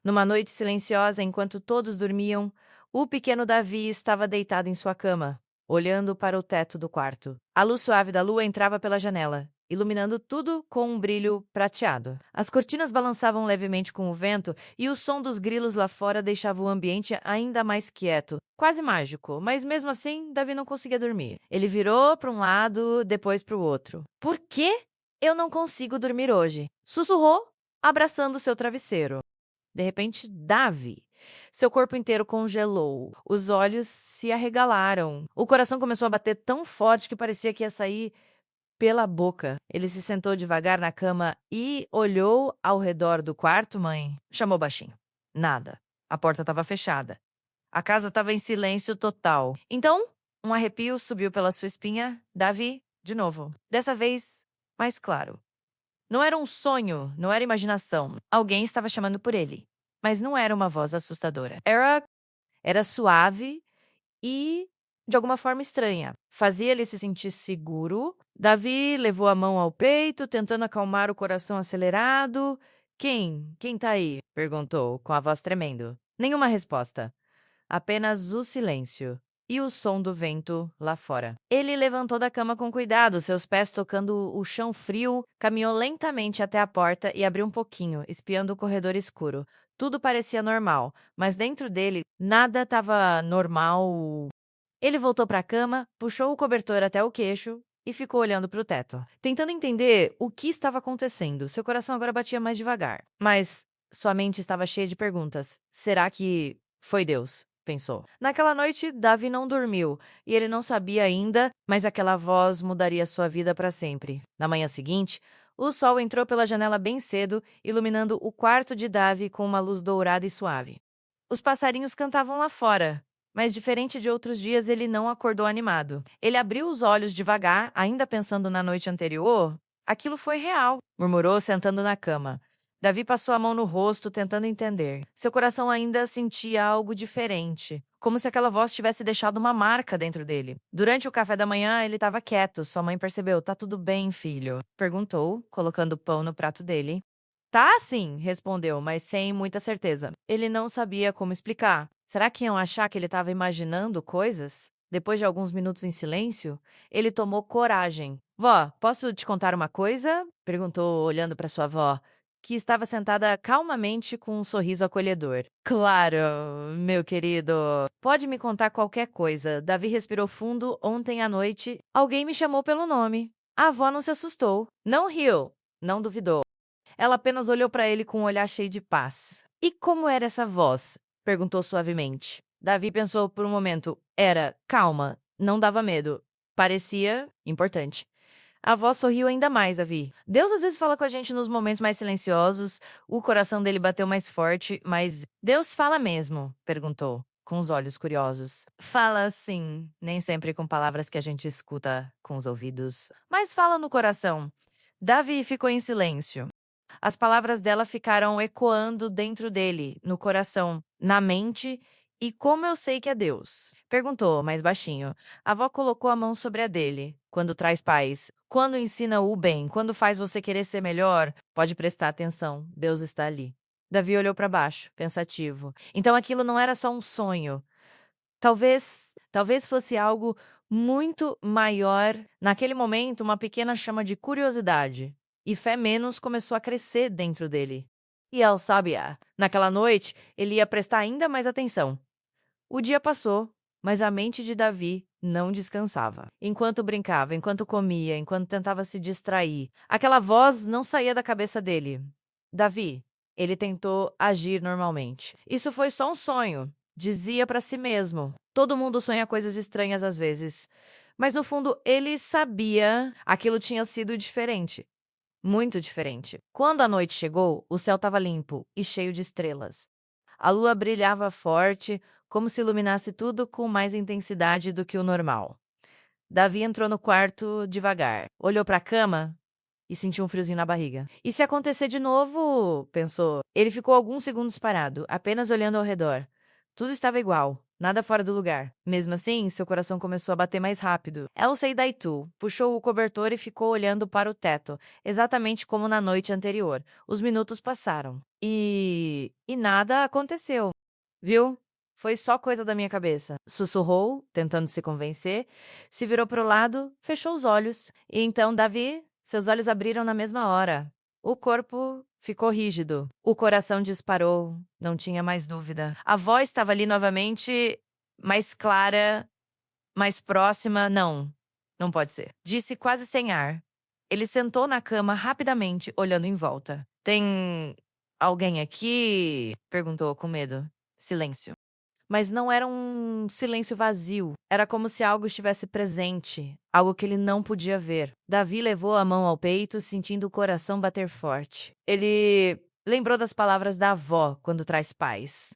Numa noite silenciosa, enquanto todos dormiam, o pequeno Davi estava deitado em sua cama, olhando para o teto do quarto. A luz suave da lua entrava pela janela, iluminando tudo com um brilho prateado. As cortinas balançavam levemente com o vento e o som dos grilos lá fora deixava o ambiente ainda mais quieto, quase mágico, mas mesmo assim, Davi não conseguia dormir. Ele virou para um lado, depois para o outro. Por que eu não consigo dormir hoje? Sussurrou, abraçando seu travesseiro. De repente, Davi. Seu corpo inteiro congelou. Os olhos se arregalaram. O coração começou a bater tão forte que parecia que ia sair pela boca. Ele se sentou devagar na cama e olhou ao redor do quarto, mãe. Chamou baixinho. Nada. A porta estava fechada. A casa estava em silêncio total. Então, um arrepio subiu pela sua espinha. Davi, de novo. Dessa vez, mais claro. Não era um sonho, não era imaginação. Alguém estava chamando por ele. Mas não era uma voz assustadora. Era suave e, de alguma forma, estranha. Fazia ele se sentir seguro. Davi levou a mão ao peito, tentando acalmar o coração acelerado. Quem? Quem tá aí? Perguntou, com a voz tremendo. Nenhuma resposta. Apenas o silêncio e o som do vento lá fora. Ele levantou da cama com cuidado, seus pés tocando o chão frio, caminhou lentamente até a porta e abriu um pouquinho, espiando o corredor escuro. Tudo parecia normal, mas dentro dele nada estava normal. Ele voltou para a cama, puxou o cobertor até o queixo e ficou olhando para o teto, tentando entender o que estava acontecendo. Seu coração agora batia mais devagar, mas sua mente estava cheia de perguntas. Será que foi Deus? Pensou. Naquela noite, Davi não dormiu, e ele não sabia ainda, mas aquela voz mudaria sua vida para sempre. Na manhã seguinte, o sol entrou pela janela bem cedo, iluminando o quarto de Davi com uma luz dourada e suave. Os passarinhos cantavam lá fora, mas diferente de outros dias, ele não acordou animado. Ele abriu os olhos devagar, ainda pensando na noite anterior. Aquilo foi real, murmurou, sentando na cama. Davi passou a mão no rosto, tentando entender. Seu coração ainda sentia algo diferente, como se aquela voz tivesse deixado uma marca dentro dele. Durante o café da manhã, ele estava quieto. Sua mãe percebeu. Tá tudo bem, filho? Perguntou, colocando pão no prato dele. Tá, sim, respondeu, mas sem muita certeza. Ele não sabia como explicar. Será que iam achar que ele estava imaginando coisas? Depois de alguns minutos em silêncio, ele tomou coragem. Vó, posso te contar uma coisa? Perguntou, olhando para sua avó, que estava sentada calmamente com um sorriso acolhedor. Claro, meu querido. Pode me contar qualquer coisa. Davi respirou fundo. Ontem à noite, alguém me chamou pelo nome. A avó não se assustou. Não riu. Não duvidou. Ela apenas olhou para ele com um olhar cheio de paz. E como era essa voz? Perguntou suavemente. Davi pensou por um momento. Era calma, não dava medo. Parecia importante. A voz sorriu ainda mais, Davi. Deus às vezes fala com a gente nos momentos mais silenciosos. O coração dele bateu mais forte, mas Deus fala mesmo? Perguntou, com os olhos curiosos. Fala sim, nem sempre com palavras que a gente escuta com os ouvidos, mas fala no coração. Davi ficou em silêncio. As palavras dela ficaram ecoando dentro dele, no coração, na mente. E como eu sei que é Deus? Perguntou, mais baixinho. A avó colocou a mão sobre a dele. Quando traz paz, quando ensina o bem, quando faz você querer ser melhor, pode prestar atenção. Deus está ali. Davi olhou para baixo, pensativo. Então aquilo não era só um sonho. Talvez fosse algo muito maior. Naquele momento, uma pequena chama de curiosidade. E fé menos começou a crescer dentro dele. E El sabia. Naquela noite, ele ia prestar ainda mais atenção. O dia passou, mas a mente de Davi não descansava. Enquanto brincava, enquanto comia, enquanto tentava se distrair, aquela voz não saía da cabeça dele. Davi, ele tentou agir normalmente. Isso foi só um sonho, dizia para si mesmo. Todo mundo sonha coisas estranhas às vezes. Mas no fundo, ele sabia aquilo tinha sido diferente. Muito diferente. Quando a noite chegou, o céu estava limpo e cheio de estrelas. A lua brilhava forte, como se iluminasse tudo com mais intensidade do que o normal. Davi entrou no quarto devagar, olhou para a cama e sentiu um friozinho na barriga. E se acontecer de novo? Pensou. Ele ficou alguns segundos parado, apenas olhando ao redor. Tudo estava igual, nada fora do lugar. Mesmo assim, seu coração começou a bater mais rápido. El-Seidaitu puxou o cobertor e ficou olhando para o teto, exatamente como na noite anterior. Os minutos passaram. E nada aconteceu. Viu? Foi só coisa da minha cabeça. Sussurrou, tentando se convencer, se virou para o lado, fechou os olhos. E então, Davi, seus olhos abriram na mesma hora. O corpo ficou rígido. O coração disparou. Não tinha mais dúvida. A voz estava ali novamente, mais clara, mais próxima. Não, não pode ser. Disse quase sem ar. Ele sentou na cama rapidamente, olhando em volta. Tem alguém aqui? Perguntou com medo. Silêncio. Mas não era um silêncio vazio. Era como se algo estivesse presente, algo que ele não podia ver. Davi levou a mão ao peito, sentindo o coração bater forte. Ele lembrou das palavras da avó quando traz paz.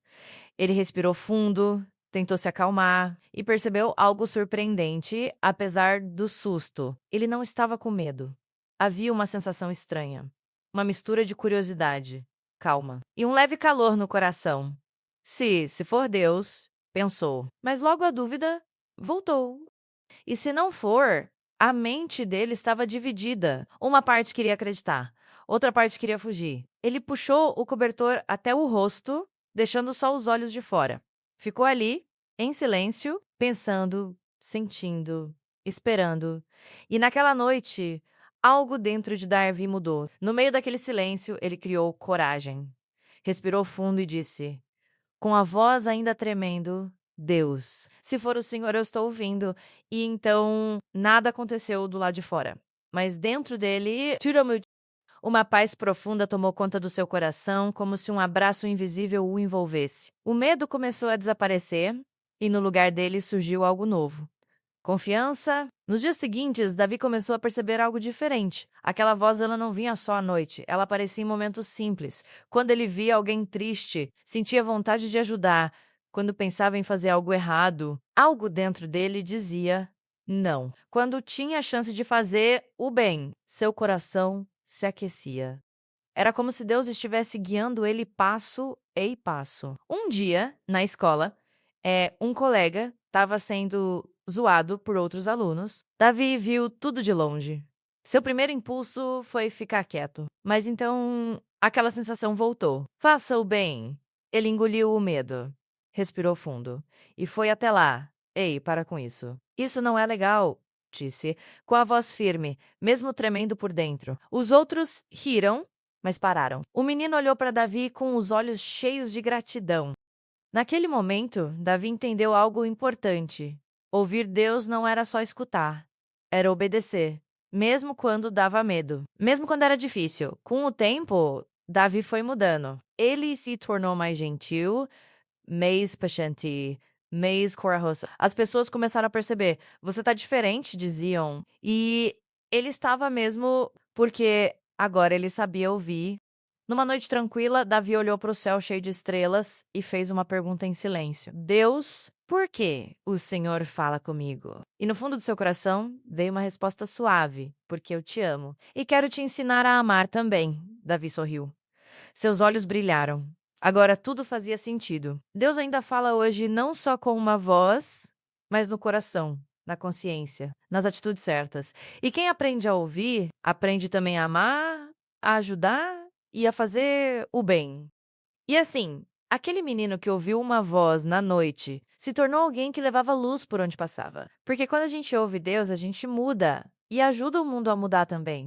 Ele respirou fundo, tentou se acalmar e percebeu algo surpreendente, apesar do susto. Ele não estava com medo. Havia uma sensação estranha, uma mistura de curiosidade, calma e um leve calor no coração. Se for Deus, pensou. Mas logo a dúvida voltou. E se não for, a mente dele estava dividida. Uma parte queria acreditar, outra parte queria fugir. Ele puxou o cobertor até o rosto, deixando só os olhos de fora. Ficou ali, em silêncio, pensando, sentindo, esperando. E naquela noite, algo dentro de Darby mudou. No meio daquele silêncio, ele criou coragem. Respirou fundo e disse: com a voz ainda tremendo, Deus, se for o Senhor, eu estou ouvindo. E então, nada aconteceu do lado de fora. Mas dentro dele, uma paz profunda tomou conta do seu coração, como se um abraço invisível o envolvesse. O medo começou a desaparecer, e no lugar dele surgiu algo novo. Confiança. Nos dias seguintes, Davi começou a perceber algo diferente. Aquela voz ela não vinha só à noite, ela aparecia em momentos simples. Quando ele via alguém triste, sentia vontade de ajudar. Quando pensava em fazer algo errado, algo dentro dele dizia não. Quando tinha a chance de fazer o bem, seu coração se aquecia. Era como se Deus estivesse guiando ele passo e passo. Um dia, na escola, um colega estava sendo zoado por outros alunos. Davi viu tudo de longe. Seu primeiro impulso foi ficar quieto, mas então aquela sensação voltou. Faça o bem. Ele engoliu o medo, respirou fundo e foi até lá. Ei, para com isso. Isso não é legal, disse, com a voz firme, mesmo tremendo por dentro. Os outros riram, mas pararam. O menino olhou para Davi com os olhos cheios de gratidão. Naquele momento, Davi entendeu algo importante. Ouvir Deus não era só escutar, era obedecer, mesmo quando dava medo, mesmo quando era difícil. Com o tempo, Davi foi mudando. Ele se tornou mais gentil, mais paciente, mais corajoso. As pessoas começaram a perceber, você tá diferente, diziam. E ele estava mesmo porque agora ele sabia ouvir. Numa noite tranquila, Davi olhou para o céu cheio de estrelas e fez uma pergunta em silêncio. Deus, por que o Senhor fala comigo? E no fundo do seu coração veio uma resposta suave, porque eu te amo. E quero te ensinar a amar também. Davi sorriu. Seus olhos brilharam. Agora tudo fazia sentido. Deus ainda fala hoje não só com uma voz, mas no coração, na consciência, nas atitudes certas. E quem aprende a ouvir, aprende também a amar, a ajudar e a fazer o bem. E assim, aquele menino que ouviu uma voz na noite se tornou alguém que levava luz por onde passava. Porque quando a gente ouve Deus, a gente muda e ajuda o mundo a mudar também.